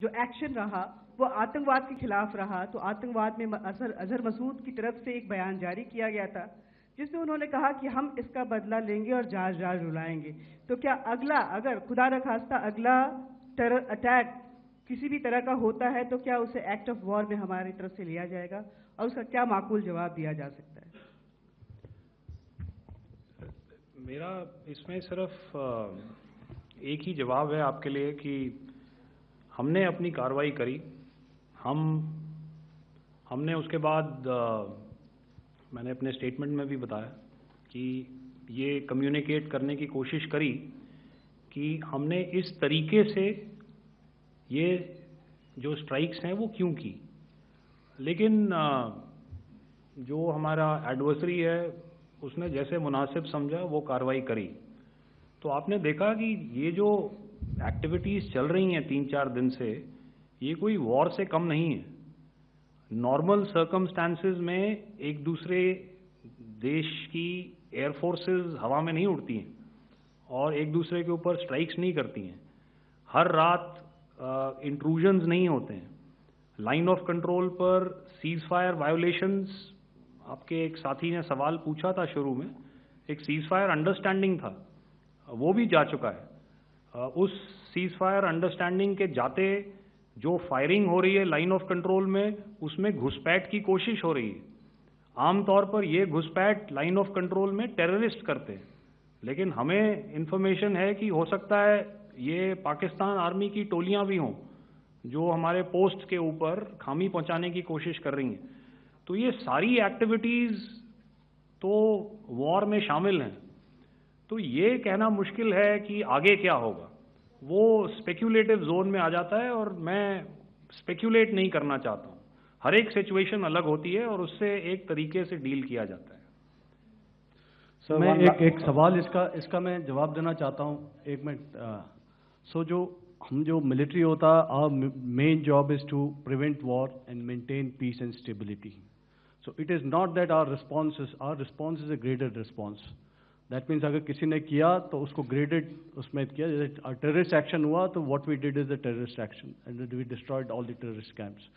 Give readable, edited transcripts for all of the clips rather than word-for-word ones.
जो एक्शन रहा वो आतंकवाद के खिलाफ रहा। तो आतंकवाद में अजहर मसूद की तरफ से एक बयान जारी किया गया था जिसमें उन्होंने कहा कि हम इसका बदला लेंगे और जाज जाज रुलाएंगे। तो क्या अगला, अगर खुदा न खास्ता अगला टेरर अटैक किसी भी तरह का होता है तो क्या उसे एक्ट ऑफ वॉर में हमारी तरफ से लिया जाएगा और उसका क्या माकूल जवाब दिया जा सकता है? मेरा इसमें सिर्फ एक ही जवाब है आपके लिए कि हमने अपनी कार्रवाई करी। हमने उसके बाद मैंने अपने स्टेटमेंट में भी बताया कि ये कम्युनिकेट करने की कोशिश करी कि हमने इस तरीके से ये जो स्ट्राइक्स हैं वो क्यों की। लेकिन जो हमारा एडवर्सरी है उसने जैसे मुनासिब समझा वो कार्रवाई करी। तो आपने देखा कि ये जो एक्टिविटीज़ चल रही हैं 3-4 दिन से, ये कोई वॉर से कम नहीं है। नॉर्मल सर्कमस्टांसेस में एक दूसरे देश की एयरफोर्सेस हवा में नहीं उड़ती हैं और एक दूसरे के ऊपर स्ट्राइक्स नहीं करती हैं। हर रात इंट्रूजन्स नहीं होते हैं। लाइन ऑफ कंट्रोल पर सीज फायर वायोलेशंस, आपके एक साथी ने सवाल पूछा था शुरू में, एक सीज फायर अंडरस्टैंडिंग था, वो भी जा चुका है। उस सीज फायर अंडरस्टैंडिंग के जाते जो फायरिंग हो रही है लाइन ऑफ कंट्रोल में, उसमें घुसपैठ की कोशिश हो रही है। आमतौर पर ये घुसपैठ लाइन ऑफ कंट्रोल में टेररिस्ट करते हैं, लेकिन हमें इंफॉर्मेशन है कि हो सकता है ये पाकिस्तान आर्मी की टोलियां भी हों जो हमारे पोस्ट के ऊपर खामी पहुंचाने की कोशिश कर रही हैं। तो ये सारी एक्टिविटीज़ तो वॉर में शामिल हैं। तो ये कहना मुश्किल है कि आगे क्या होगा, वो स्पेक्यूलेटिव जोन में आ जाता है और मैं स्पेक्यूलेट नहीं करना चाहता हूँ। हर एक सिचुएशन अलग होती है और उससे एक तरीके से डील किया जाता है। सर मैं एक सवाल इसका मैं जवाब देना चाहता हूँ, एक मिनट। जो मिलिट्री होता है, our main job is to prevent war and maintain peace and stability. So it is not that our response is a graded response. That means अगर किसी ने किया तो उसको ग्रेडेड उसमें किया। जैसे टेररिस्ट एक्शन हुआ तो what we did is the terrorist action and we destroyed all the terrorist camps.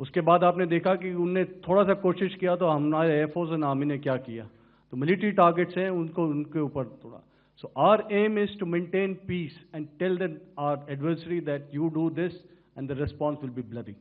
उसके बाद आपने देखा कि उनने थोड़ा सा कोशिश किया तो हमारे एयरफोर्स एंड आर्मी ने क्या किया, तो मिलिट्री टारगेट्स हैं उनको उनके ऊपर थोड़ा। So our aim is to maintain peace and tell our adversary that you do this and the response will be bloody.